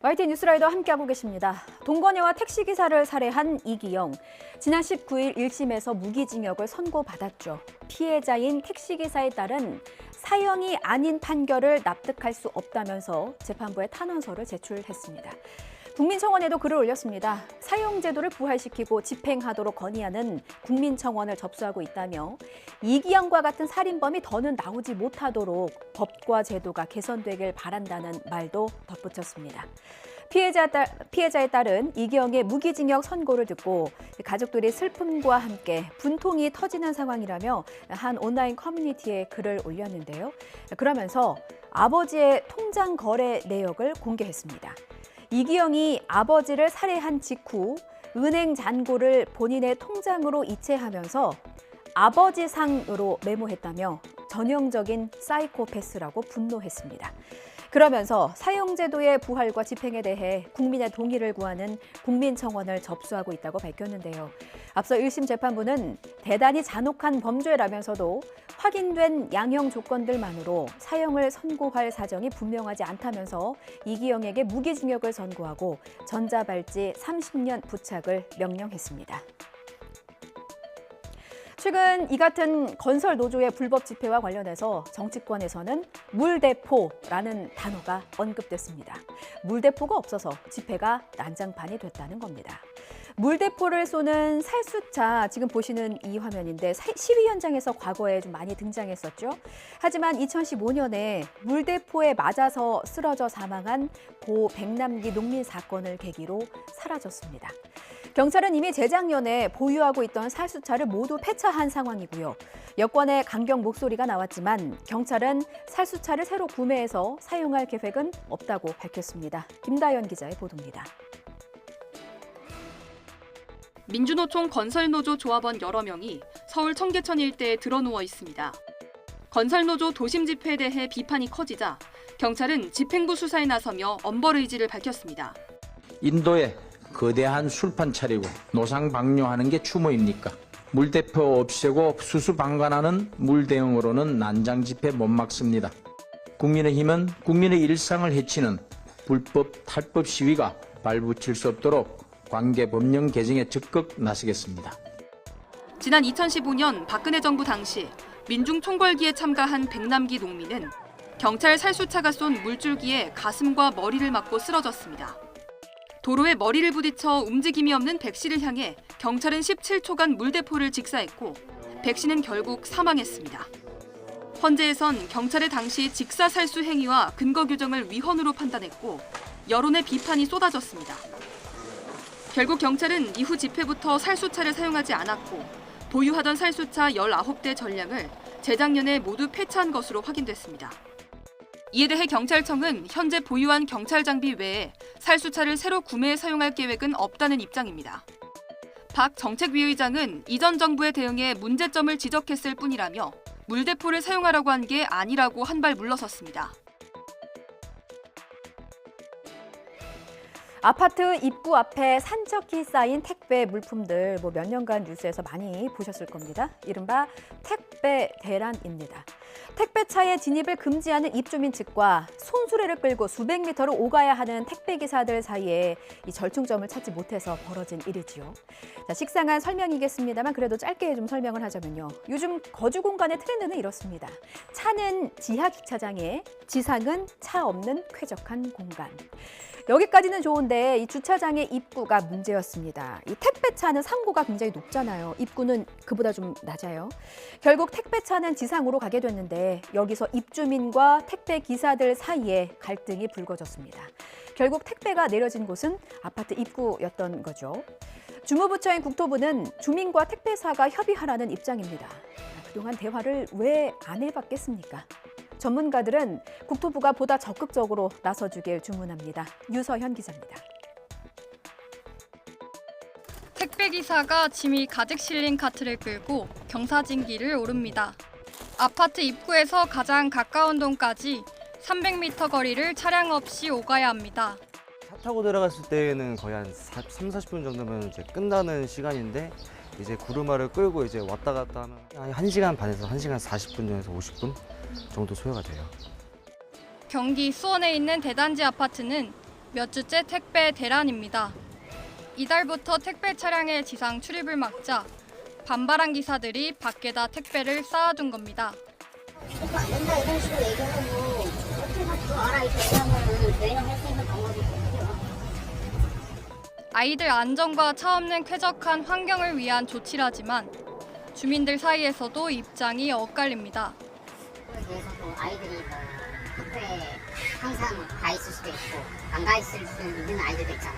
YTN 뉴스라이더 함께하고 계십니다. 동거녀와 택시기사를 살해한 이기영. 지난 19일 1심에서 무기징역을 선고받았죠. 피해자인 택시기사의 딸은 사형이 아닌 판결을 납득할 수 없다면서 재판부에 탄원서를 제출했습니다. 국민청원에도 글을 올렸습니다. 사형제도를 부활시키고 집행하도록 건의하는 국민청원을 접수하고 있다며 이기영과 같은 살인범이 더는 나오지 못하도록 법과 제도가 개선되길 바란다는 말도 덧붙였습니다. 피해자의 딸은 이기영의 무기징역 선고를 듣고 가족들이 슬픔과 함께 분통이 터지는 상황이라며 한 온라인 커뮤니티에 글을 올렸는데요. 그러면서 아버지의 통장 거래 내역을 공개했습니다. 이기영이 아버지를 살해한 직후 은행 잔고를 본인의 통장으로 이체하면서 아버지상으로 메모했다며 전형적인 사이코패스라고 분노했습니다. 그러면서 사형제도의 부활과 집행에 대해 국민의 동의를 구하는 국민청원을 접수하고 있다고 밝혔는데요. 앞서 1심 재판부는 대단히 잔혹한 범죄라면서도 확인된 양형 조건들만으로 사형을 선고할 사정이 분명하지 않다면서 이기영에게 무기징역을 선고하고 전자발찌 30년 부착을 명령했습니다. 최근 이 같은 건설 노조의 불법 집회와 관련해서 정치권에서는 물대포라는 단어가 언급됐습니다. 물대포가 없어서 집회가 난장판이 됐다는 겁니다. 물대포를 쏘는 살수차, 지금 보시는 이 화면인데 시위 현장에서 과거에 좀 많이 등장했었죠. 하지만 2015년에 물대포에 맞아서 쓰러져 사망한 고 백남기 농민 사건을 계기로 사라졌습니다. 경찰은 이미 재작년에 보유하고 있던 살수차를 모두 폐차한 상황이고요. 여권의 강경 목소리가 나왔지만 경찰은 살수차를 새로 구매해서 사용할 계획은 없다고 밝혔습니다. 김다연 기자의 보도입니다. 민주노총 건설노조 조합원 여러 명이 서울 청계천 일대에 드러누워 있습니다. 건설노조 도심 집회에 대해 비판이 커지자 경찰은 집행부 수사에 나서며 엄벌 의지를 밝혔습니다. 인도에 거대한 술판 차리고 노상방뇨하는 게 추모입니까? 물대포 없애고 수수방관하는 물대응으로는 난장 집회 못 막습니다. 국민의힘은 국민의 일상을 해치는 불법 탈법 시위가 발붙일 수 없도록 관계 법령 개정에 적극 나서겠습니다. 지난 2015년 박근혜 정부 당시 민중 총궐기에 참가한 백남기 농민은 경찰 살수차가 쏜 물줄기에 가슴과 머리를 맞고 쓰러졌습니다. 도로에 머리를 부딪혀 움직임이 없는 백 씨를 향해 경찰은 17초간 물대포를 직사했고 백 씨는 결국 사망했습니다. 헌재에선 경찰의 당시 직사살수 행위와 근거 규정을 위헌으로 판단했고 여론의 비판이 쏟아졌습니다. 결국 경찰은 이후 집회부터 살수차를 사용하지 않았고 보유하던 살수차 19대 전량을 재작년에 모두 폐차한 것으로 확인됐습니다. 이에 대해 경찰청은 현재 보유한 경찰 장비 외에 살수차를 새로 구매해 사용할 계획은 없다는 입장입니다. 박 정책위의장은 이전 정부의 대응에 문제점을 지적했을 뿐이라며 물대포를 사용하라고 한 게 아니라고 한 발 물러섰습니다. 아파트 입구 앞에 산적히 쌓인 택배 물품들 몇 년간 뉴스에서 많이 보셨을 겁니다. 이른바 택배 대란입니다. 택배차에 진입을 금지하는 입주민 측과 손수레를 끌고 수백 미터를 오가야 하는 택배기사들 사이에 이 절충점을 찾지 못해서 벌어진 일이지요. 자, 식상한 설명이겠습니다만 그래도 짧게 좀 설명을 하자면요. 요즘 거주 공간의 트렌드는 이렇습니다. 차는 지하 주차장에, 지상은 차 없는 쾌적한 공간. 여기까지는 좋은데 이 주차장의 입구가 문제였습니다. 이 택배차는 상고가 굉장히 높잖아요. 입구는 그보다 좀 낮아요. 결국 택배차는 지상으로 가게 됐는데 여기서 입주민과 택배 기사들 사이에 갈등이 불거졌습니다. 결국 택배가 내려진 곳은 아파트 입구였던 거죠. 주무부처인 국토부는 주민과 택배사가 협의하라는 입장입니다. 그동안 대화를 왜 안 해봤겠습니까? 전문가들은 국토부가 보다 적극적으로 나서주길 주문합니다. 유서현 기자입니다. 택배기사가 짐이 가득 실린 카트를 끌고 경사진길을 오릅니다. 아파트 입구에서 가장 가까운 동까지 300m 거리를 차량 없이 오가야 합니다. 차 타고 들어갔을 때는 거의 한 30-40분 정도면 이제 끝나는 시간인데 이제 구르마를 끌고 이제 왔다 갔다 하면 한 1시간 반에서 1시간 40분 정도에서 50분 정도 소요가 돼요. 경기 수원에 있는 대단지 아파트는 몇 주째 택배 대란입니다. 이달부터 택배 차량의 지상 출입을 막자 반발한 기사들이 밖에다 택배를 쌓아둔 겁니다. 이거 안 된다 이런 식으로 얘기하고 어떻게 또 알아 이 대장은 저희는 할 수 있는 방법이 없고요. 아이들 안전과 차없는 쾌적한 환경을 위한 조치라지만 주민들 사이에서도 입장이 엇갈립니다. 그거에 대해서도 아이들이 뭐 학교에 항상 가 있을 수도 있고 안 가 있을 수 있는 아이들도 있잖아.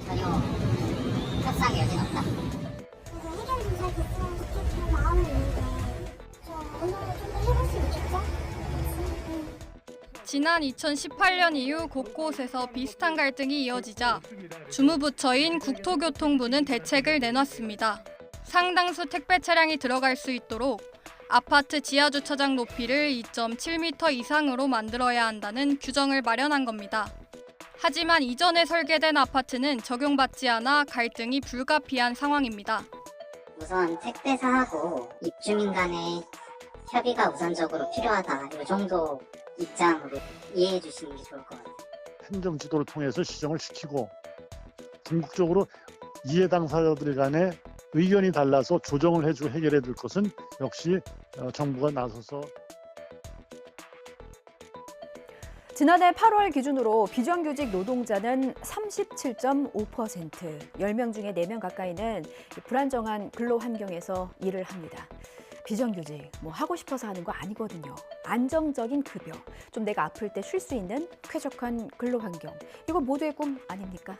전혀 협상의 여지는 없다. 해결이 잘 됐으면 좋겠다는 마음은 있는데 오늘 좀 더 해볼 수 있겠죠? 지난 2018년 이후 곳곳에서 비슷한 갈등이 이어지자 주무부처인 국토교통부는 대책을 내놨습니다. 상당수 택배 차량이 들어갈 수 있도록 아파트 지하주차장 높이를 2.7m 이상으로 만들어야 한다는 규정을 마련한 겁니다. 하지만 이전에 설계된 아파트는 적용받지 않아 갈등이 불가피한 상황입니다. 우선 택배사하고 입주민 간의 협의가 우선적으로 필요하다. 이 정도 입장으로 이해해 주시는 게 좋을 것 같아요. 행정 지도를 통해서 시정을 시키고 궁극적으로 이해 당사자들 간의 의견이 달라서 조정을 해주고 해결해 줄 것은 역시 정부가 나서서. 지난해 8월 기준으로 비정규직 노동자는 37.5%, 10명 중에 4명 가까이는 불안정한 근로 환경에서 일을 합니다. 비정규직, 하고 싶어서 하는 거 아니거든요. 안정적인 급여, 좀 내가 아플 때 쉴 수 있는 쾌적한 근로 환경, 이거 모두의 꿈 아닙니까?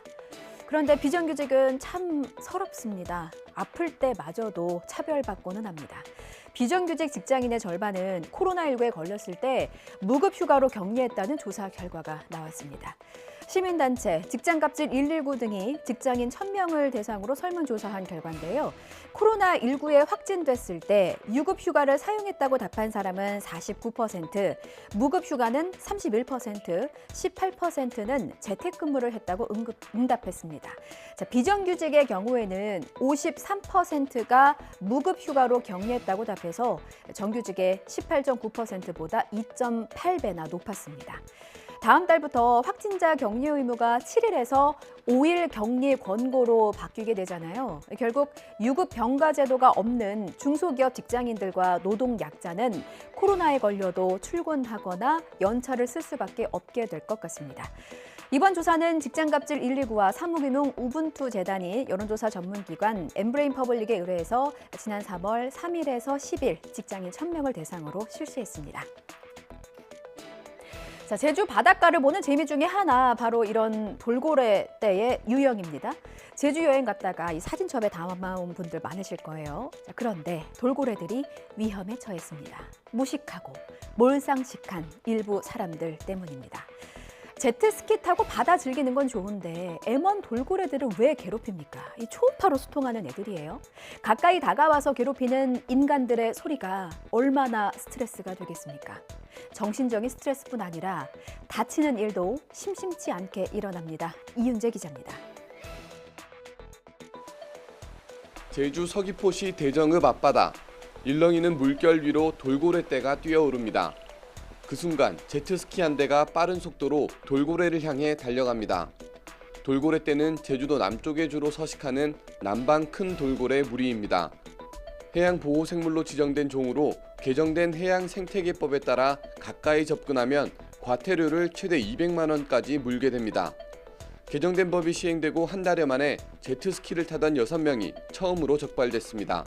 그런데 비정규직은 참 서럽습니다. 아플 때마저도 차별받고는 합니다. 비정규직 직장인의 절반은 코로나19에 걸렸을 때 무급 휴가로 격리했다는 조사 결과가 나왔습니다. 시민단체, 직장갑질 119 등이 직장인 1,000명을 대상으로 설문조사한 결과인데요. 코로나19에 확진됐을 때 유급 휴가를 사용했다고 답한 사람은 49%, 무급 휴가는 31%, 18%는 재택근무를 했다고 응답했습니다. 자, 비정규직의 경우에는 53%가 무급 휴가로 격리했다고 답해서 정규직의 18.9%보다 2.8배나 높았습니다. 다음 달부터 확진자 격리 의무가 7일에서 5일 격리 권고로 바뀌게 되잖아요. 결국 유급 병가 제도가 없는 중소기업 직장인들과 노동약자는 코로나에 걸려도 출근하거나 연차를 쓸 수밖에 없게 될 것 같습니다. 이번 조사는 직장갑질 119와 사무금융 우분투 재단이 여론조사 전문기관 엠브레인 퍼블릭에 의뢰해서 지난 3월 3일에서 10일 직장인 1,000명을 대상으로 실시했습니다. 자, 제주 바닷가를 보는 재미 중에 하나, 바로 이런 돌고래 떼의 유형입니다. 제주 여행 갔다가 이 사진첩에 담아온 분들 많으실 거예요. 자, 그런데 돌고래들이 위험에 처했습니다. 무식하고 몰상식한 일부 사람들 때문입니다. 제트스키 타고 바다 즐기는 건 좋은데 M1 돌고래들은 왜 괴롭힙니까? 이 초음파로 소통하는 애들이에요. 가까이 다가와서 괴롭히는 인간들의 소리가 얼마나 스트레스가 되겠습니까? 정신적인 스트레스뿐 아니라 다치는 일도 심심치 않게 일어납니다. 이윤재 기자입니다. 제주 서귀포시 대정읍 앞바다. 일렁이는 물결 위로 돌고래떼가 뛰어오릅니다. 그 순간 제트스키 한 대가 빠른 속도로 돌고래를 향해 달려갑니다. 돌고래떼는 제주도 남쪽에 주로 서식하는 남방 큰 돌고래 무리입니다. 해양보호생물로 지정된 종으로 개정된 해양생태계법에 따라 가까이 접근하면 과태료를 최대 200만 원까지 물게 됩니다. 개정된 법이 시행되고 한 달여 만에 제트스키를 타던 6명이 처음으로 적발됐습니다.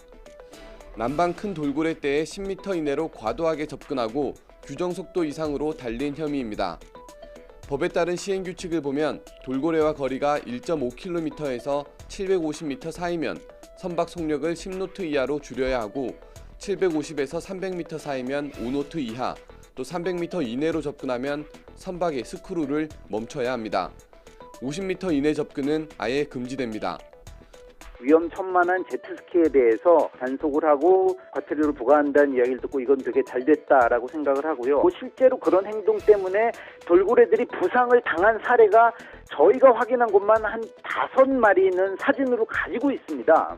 남방 큰 돌고래떼에 10m 이내로 과도하게 접근하고 규정 속도 이상으로 달린 혐의입니다. 법에 따른 시행규칙을 보면 돌고래와 거리가 1.5km에서 750m 사이면 선박 속력을 10노트 이하로 줄여야 하고 750에서 300m 사이면 5노트 이하, 또 300m 이내로 접근하면 선박의 스크루를 멈춰야 합니다. 50m 이내 접근은 아예 금지됩니다. 위험천만한 제트스키에 대해서 단속을 하고 과태료를 부과한다는 이야기를 듣고 이건 되게 잘 됐다라고 생각을 하고요. 실제로 그런 행동 때문에 돌고래들이 부상을 당한 사례가 저희가 확인한 것만 한 5마리는 사진으로 가지고 있습니다.